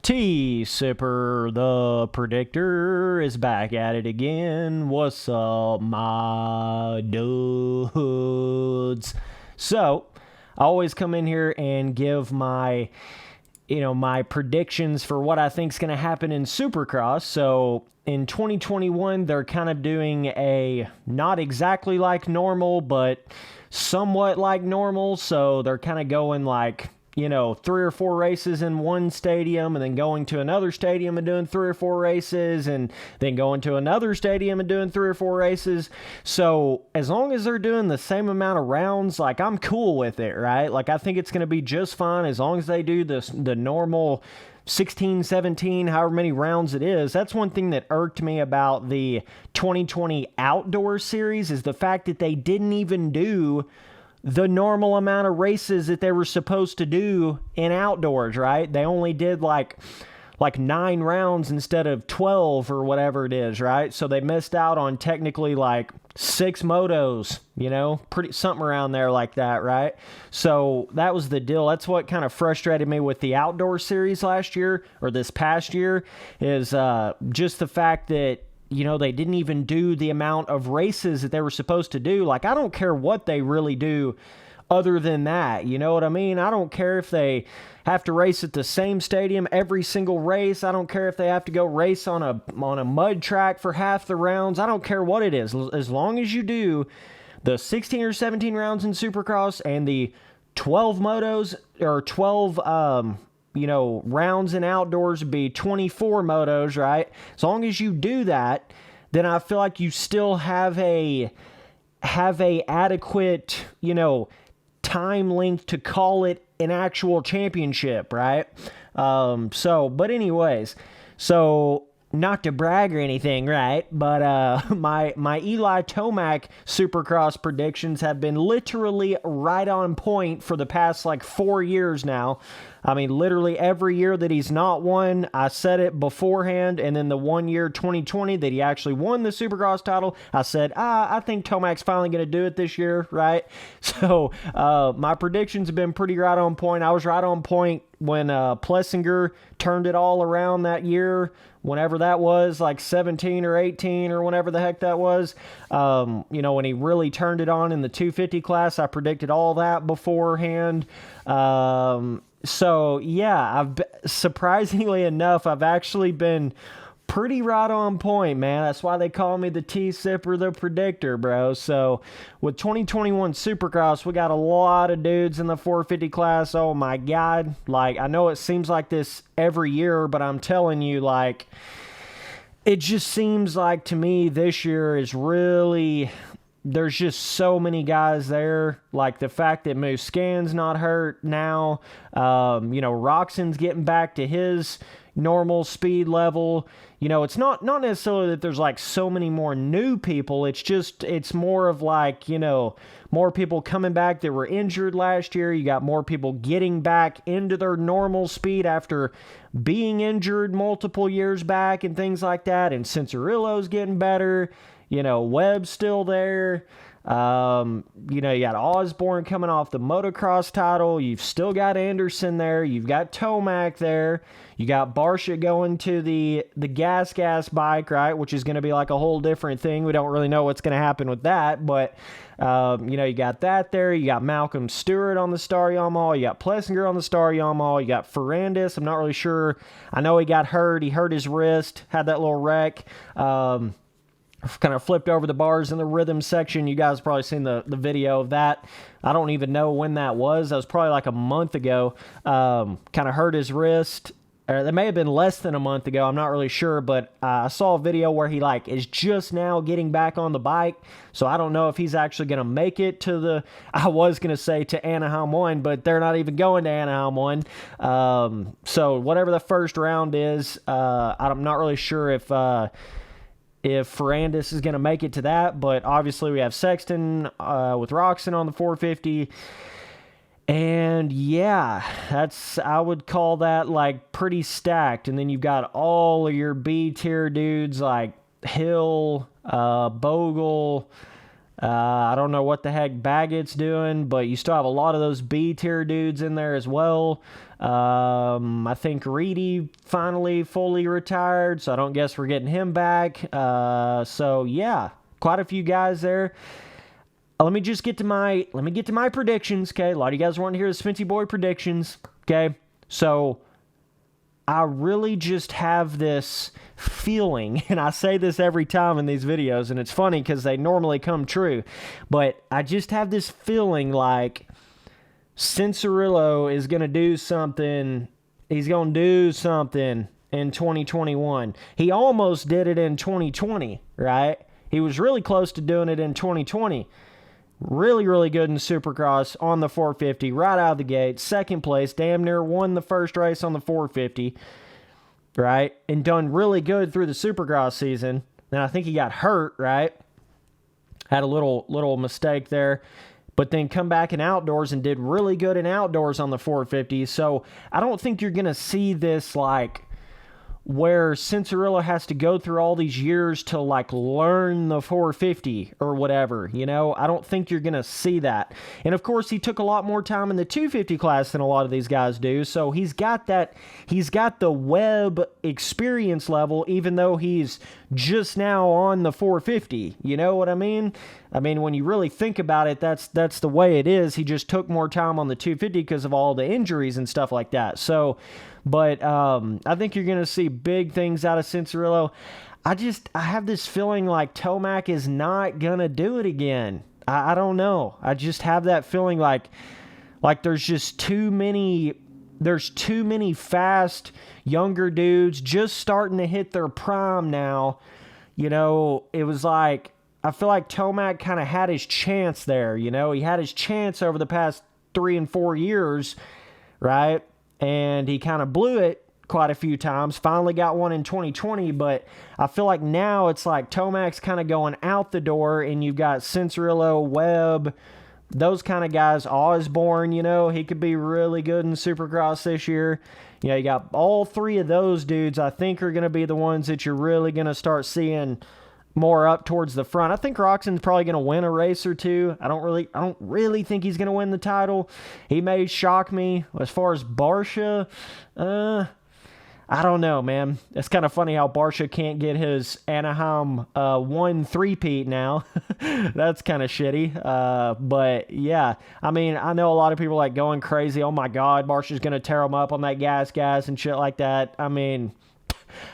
Sipper the Predictor is back at it again. What's up, my dudes? So, I always come in here and give my predictions for what I think is going to happen in Supercross. So, in 2021, they're kind of doing a not exactly like normal, but somewhat like normal. So, they're kind of going like 3 or 4 races in one stadium and then going to another stadium and doing 3 or 4 races and then going to another stadium and doing 3 or 4 races. So as long as they're doing the same amount of rounds, like I'm cool with it, right? Like I think it's going to be just fine as long as they do the normal 16, 17, however many rounds it is. That's one thing that irked me about the 2020 outdoor series is the fact that they didn't even do the normal amount of races that they were supposed to do in outdoors, right? They only did like 9 rounds instead of 12 or whatever it is, right? So they missed out on technically like 6 motos, pretty something around there like that, right? So that was the deal. That's what kind of frustrated me with the outdoor series last year or this past year is just the fact that they didn't even do the amount of races that they were supposed to do. Like, I don't care what they really do other than that. You know what I mean? I don't care if they have to race at the same stadium every single race. I don't care if they have to go race on a mud track for half the rounds. I don't care what it is. As long as you do the 16 or 17 rounds in Supercross and the 12 motos or 12 rounds in outdoors would be 24 motos, right? As long as you do that, then I feel like you still have a adequate, time length to call it an actual championship, right? But anyways, not to brag or anything, right? But my Eli Tomac Supercross predictions have been literally right on point for the past 4 years now. I mean, literally every year that he's not won, I said it beforehand, and then the 1 year, 2020, that he actually won the Supercross title, I said, I think Tomac's finally going to do it this year, right? So, my predictions have been pretty right on point. I was right on point when Plessinger turned it all around that year, whenever that was, 17 or 18 or whenever the heck that was. When he really turned it on in the 250 class, I predicted all that beforehand. So, yeah, surprisingly enough, I've actually been pretty right on point, man. That's why they call me the Sipper the Predictor, bro. So, with 2021 Supercross, we got a lot of dudes in the 450 class. Oh, my God. I know it seems like this every year, but I'm telling you, it just seems like to me this year is really... There's just so many guys there. The fact that Muscan's not hurt now. Roczen's getting back to his normal speed level. It's not necessarily that there's so many more new people. It's more of more people coming back that were injured last year. You got more people getting back into their normal speed after being injured multiple years back and things like that. And Cianciarulo's getting better. Webb's still there. You got Osborne coming off the motocross title. You've still got Anderson there. You've got Tomac there. You got Barcia going to the gas bike, right? Which is going to be a whole different thing. We don't really know what's going to happen with that, but you got that there. You got Malcolm Stewart on the Star Yamaha. You got Plessinger on the Star Yamaha. You got Ferrandis. I'm not really sure. I know he got hurt. He hurt his wrist, had that little wreck. Kind of flipped over the bars in the rhythm section. You guys have probably seen the video of that. I don't even know when that was. That was probably a month ago. Kind of hurt his wrist. Or that may have been less than a month ago. I'm not really sure, but I saw a video where he is just now getting back on the bike. So I don't know if he's actually going to make it to I was going to say to Anaheim 1, but they're not even going to Anaheim 1. So whatever the first round is, I'm not really sure if Ferrandis is going to make it to that, but obviously we have Sexton with Roczen on the 450. And yeah, I would call that pretty stacked. And then you've got all of your B tier dudes like Hill, Bogle, I don't know what the heck Baggett's doing, but you still have a lot of those B tier dudes in there as well. I think Reedy finally fully retired, so I don't guess we're getting him back. So yeah, quite a few guys there. Let me get to my predictions, okay? A lot of you guys want to hear the Spency Boy predictions, okay? So I really just have this feeling, and I say this every time in these videos, and it's funny because they normally come true, but I just have this feeling like Cianciarulo is going to do something. He's going to do something in 2021. He almost did it in 2020, right? He was really close to doing it in 2020. Really, really good in Supercross on the 450 right out of the gate. Second place, damn near won the first race on the 450, right? And done really good through the Supercross season. Then I think he got hurt, right? Had a little mistake there. But then come back in outdoors and did really good in outdoors on the 450. So I don't think you're going to see this like where Cianciarulo has to go through all these years to like learn the 450 or whatever, you know. I don't think you're going to see that. And of course, he took a lot more time in the 250 class than a lot of these guys do. So he's got the Webb experience level, even though he's just now on the 450. You know what I mean? I mean, when you really think about it, that's the way it is. He just took more time on the 250 because of all the injuries and stuff like that. So, but I think you're going to see big things out of Cianciarulo. I have this feeling like Tomac is not going to do it again. I don't know. I just have that feeling like there's just too many fast younger dudes just starting to hit their prime now. You know, it was like, I feel like Tomac kind of had his chance there, you know. He had his chance over the past 3 and 4 years, right? And he kind of blew it quite a few times. Finally got one in 2020, but I feel like now it's like Tomac's kind of going out the door, and you've got Cianciarulo, Webb, those kind of guys. Osborne, you know, he could be really good in Supercross this year. You know, you got all 3 of those dudes I think are going to be the ones that you're really going to start seeing more up towards the front. I think Roczen's probably going to win a race or two. I don't really think he's going to win the title. He may shock me. As far as Barcia, I don't know, man. It's kind of funny how Barcia can't get his Anaheim 1 3-peat now. That's kind of shitty. But yeah, I mean, I know a lot of people like going crazy. Oh my God, Barcia's going to tear him up on that gas and shit like that. I mean,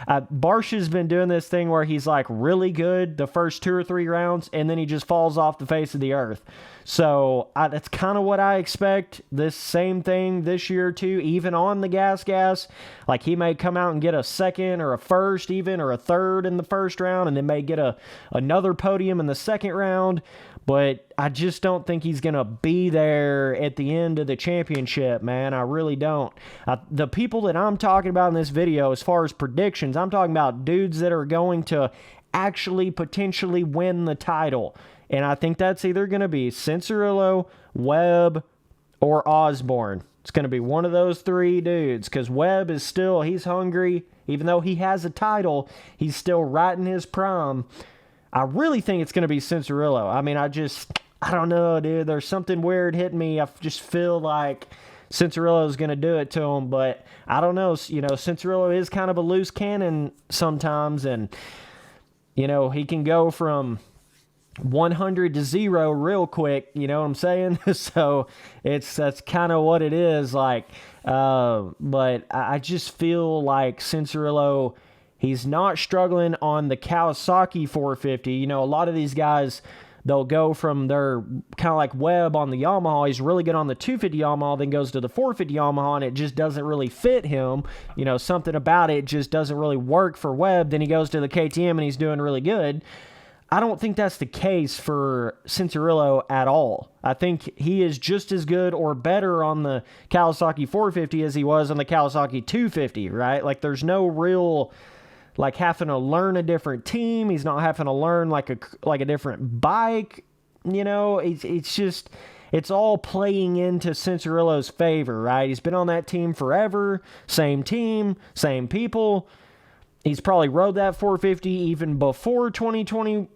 Barcia's been doing this thing where he's like really good the first 2 or 3 rounds, and then he just falls off the face of the earth. So that's kind of what I expect. This same thing this year too, even on the gas. Like he may come out and get a second or a first even, or a third in the first round, and then may get another podium in the second round. But I just don't think he's going to be there at the end of the championship, man. I really don't. The people that I'm talking about in this video, as far as predictions, I'm talking about dudes that are going to actually potentially win the title. And I think that's either going to be Cianciarulo, Webb, or Osborne. It's going to be one of those 3 dudes, because Webb is still, he's hungry. Even though he has a title, he's still right in his prime. I really think it's going to be Cianciarulo. I mean, I don't know, dude. There's something weird hitting me. I just feel like Cianciarulo is going to do it to him, but I don't know. You know, Cianciarulo is kind of a loose cannon sometimes, and, you know, he can go from 100 to 0 real quick, you know what I'm saying? So that's kind of what it is like. But I just feel like Cianciarulo, he's not struggling on the Kawasaki 450. You know, a lot of these guys, they'll go from their kind of like Webb on the Yamaha. He's really good on the 250 Yamaha, then goes to the 450 Yamaha, and it just doesn't really fit him. You know, something about it just doesn't really work for Webb. Then he goes to the KTM, and he's doing really good. I don't think that's the case for Cianciarulo at all. I think he is just as good or better on the Kawasaki 450 as he was on the Kawasaki 250, right? Like, there's no real, like, having to learn a different team. He's not having to learn, like a different bike. You know, it's just, it's all playing into Cianciarulo's favor, right? He's been on that team forever. Same team, same people. He's probably rode that 450 even before 2020,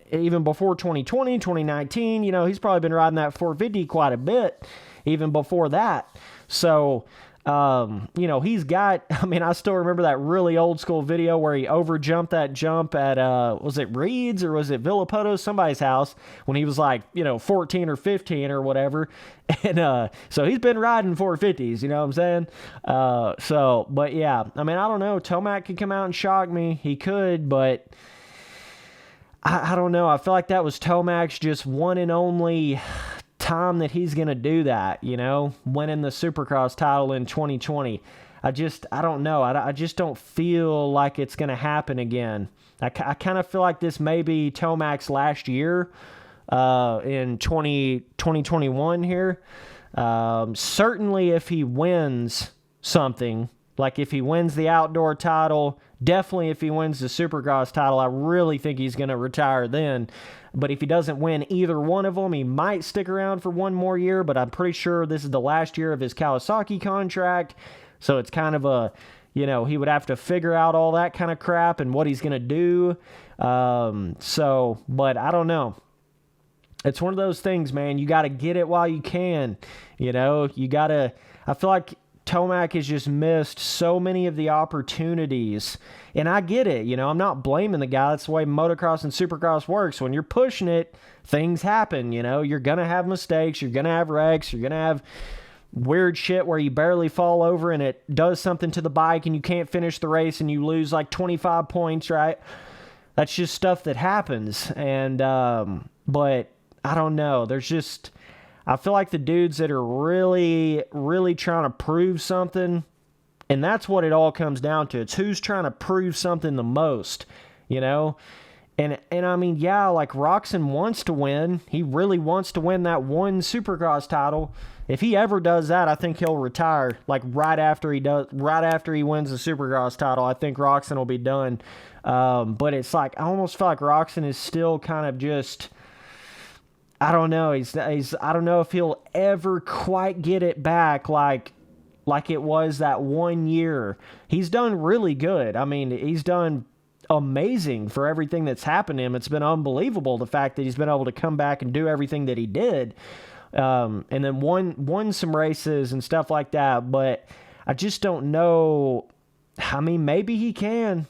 2019, you know, he's probably been riding that 450 quite a bit, even before that. So, He's got, I mean, I still remember that really old school video where he overjumped that jump at, was it Reed's or was it Villapoto, somebody's house, when he was like, 14 or 15 or whatever. And, so he's been riding 450s, you know what I'm saying? But yeah, I mean, I don't know. Tomac could come out and shock me. He could, but I don't know. I feel like that was Tomac's just one and only time that he's going to do that, winning the Supercross title in 2020. I don't know. I just don't feel like it's going to happen again. I kind of feel like this may be Tomac's last year in 2021 here. Certainly if he wins something, like if he wins the outdoor title, definitely if he wins the Supercross title, I really think he's going to retire then. But if he doesn't win either one of them, he might stick around for one more year, but I'm pretty sure this is the last year of his Kawasaki contract. So it's kind of a, he would have to figure out all that kind of crap and what he's going to do. But I don't know. It's one of those things, man. You got to get it while you can. I feel like Tomac has just missed so many of the opportunities. And I get it, I'm not blaming the guy. That's the way motocross and supercross works. When you're pushing it, things happen, You're going to have mistakes. You're going to have wrecks. You're going to have weird shit where you barely fall over and it does something to the bike and you can't finish the race and you lose like 25 points, right? That's just stuff that happens. And, but I don't know. I feel like the dudes that are really, really trying to prove something, and that's what it all comes down to. It's who's trying to prove something the most, And I mean, yeah, like Roczen wants to win. He really wants to win that one Supercross title. If he ever does that, I think he'll retire. Like right after he wins the Supercross title, I think Roczen will be done. But it's like I almost feel like Roczen is still kind of just, I don't know. I don't know if he'll ever quite get it back like it was that 1 year. He's done really good. I mean, he's done amazing for everything that's happened to him. It's been unbelievable, the fact that he's been able to come back and do everything that he did. And then won some races and stuff like that. But I just don't know. I mean, maybe he can.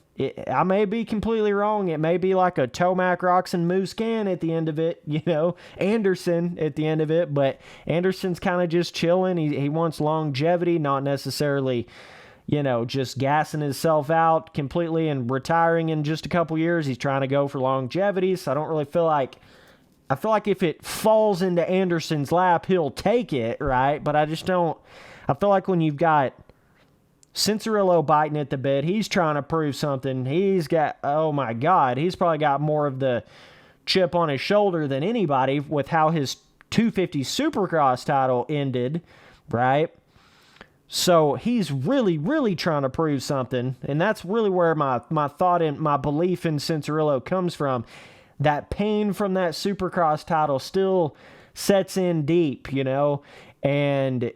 I may be completely wrong. It may be like a Tomac, Roczen, Muscan at the end of it, Anderson at the end of it. But Anderson's kind of just chilling. He wants longevity, not necessarily, just gassing himself out completely and retiring in just a couple years. He's trying to go for longevity. So I don't really feel like, if it falls into Anderson's lap, he'll take it, right? But I feel like when you've got Cianciarulo biting at the bit, he's trying to prove something. He's got, oh my God, he's probably got more of the chip on his shoulder than anybody with how his 250 Supercross title ended, right? So he's really, really trying to prove something, and that's really where my thought and my belief in Cianciarulo comes from. That pain from that Supercross title still sets in deep, and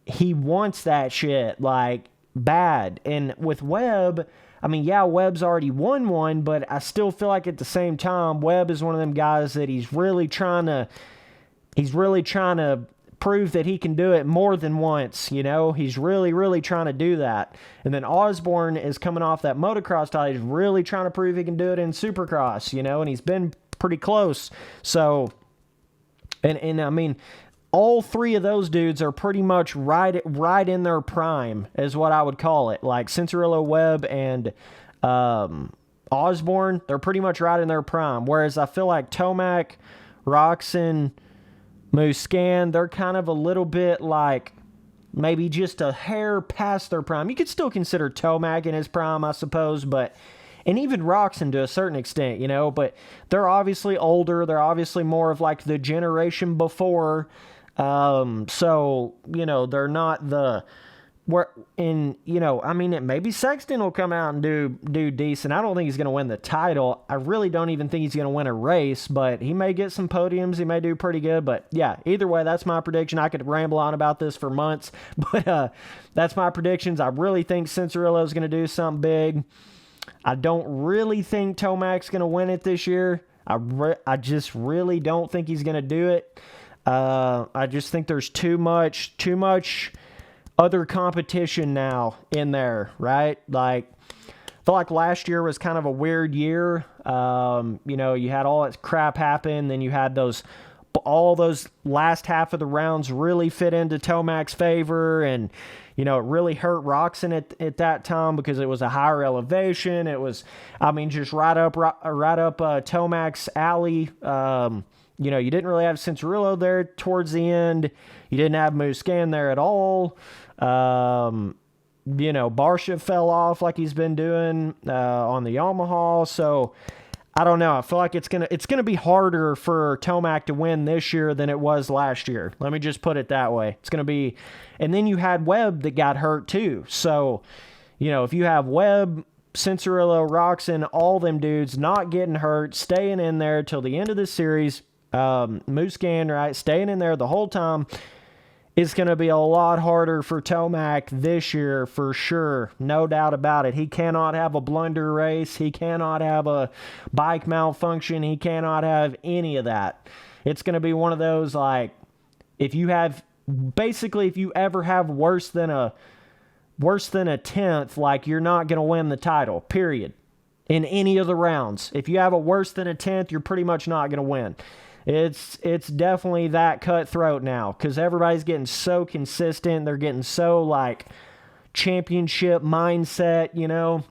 he wants that shit, like, bad. And with Webb, I mean, yeah, Webb's already won one, but I still feel like at the same time, Webb is one of them guys that he's really trying to prove that he can do it more than once, He's really, really trying to do that. And then Osborne is coming off that motocross title. He's really trying to prove he can do it in Supercross, and he's been pretty close. So, and I mean, all three of those dudes are pretty much right in their prime, is what I would call it. Like Cianciarulo, Webb, and Osborne, they're pretty much right in their prime. Whereas I feel like Tomac, Roczen, Muscan, they're kind of a little bit like maybe just a hair past their prime. You could still consider Tomac in his prime, I suppose, and even Roczen to a certain extent, but they're obviously older. They're obviously more of like the generation before. So, they're not maybe Sexton will come out and do decent. I don't think he's going to win the title. I really don't even think he's going to win a race, but he may get some podiums. He may do pretty good, but yeah, either way, that's my prediction. I could ramble on about this for months, but, that's my predictions. I really think Cianciarulo is going to do something big. I don't really think Tomac's going to win it this year. I just really don't think he's going to do it. I just think there's too much other competition now in there, right? Like, I feel like last year was kind of a weird year. You know, you had all that crap happen, then you had all those last half of the rounds really fit into Tomac's favor, and you know, it really hurt Roczen at that time because it was a higher elevation. It was, I mean, just right up Tomac's alley. You know, you didn't really have Cianciarulo there towards the end. You didn't have Muscan there at all. You know, Barcia fell off like he's been doing on the Yamaha. So I don't know. I feel like it's gonna be harder for Tomac to win this year than it was last year. Let me just put it that way. It's gonna be, and then you had Webb that got hurt too. So, you know, if you have Webb, Cianciarulo, Roczen, all them dudes not getting hurt, staying in there till the end of the series, Muscan, right, staying in there the whole time, it's going to be a lot harder for Tomac this year for sure. No doubt about it. He cannot have a blunder race. He cannot have a bike malfunction. He cannot have any of that. It's going to be one of those, like, if you ever have worse than a 10th, like, you're not going to win the title, period. In any of the rounds. If you have a worse than a 10th, you're pretty much not going to win. It's definitely that cutthroat now because everybody's getting so consistent. They're getting so, like, championship mindset, you know.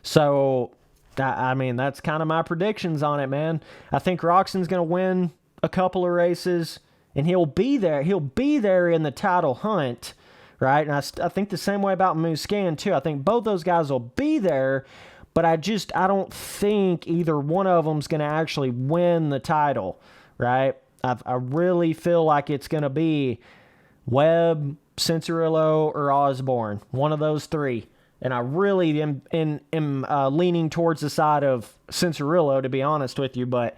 So, I mean, that's kind of my predictions on it, man. I think Roczen's going to win a couple of races, and he'll be there. He'll be there in the title hunt, right? And I think the same way about Muscan, too. I think both those guys will be there, but I don't think either one of them's going to actually win the title, right? I really feel like it's going to be Webb, Cianciarulo, or Osborne. One of those three. And I really am leaning towards the side of Cianciarulo, to be honest with you. But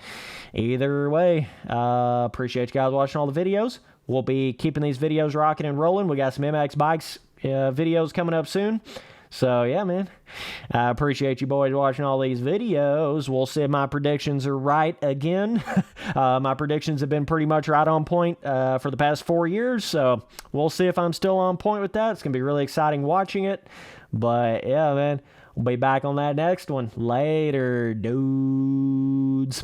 either way, appreciate you guys watching all the videos. We'll be keeping these videos rocking and rolling. We got some MX Bikes videos coming up soon. So, yeah, man, I appreciate you boys watching all these videos. We'll see if my predictions are right again. My predictions have been pretty much right on point for the past 4 years, so we'll see if I'm still on point with that. It's going to be really exciting watching it. But, yeah, man, we'll be back on that next one. Later, dudes.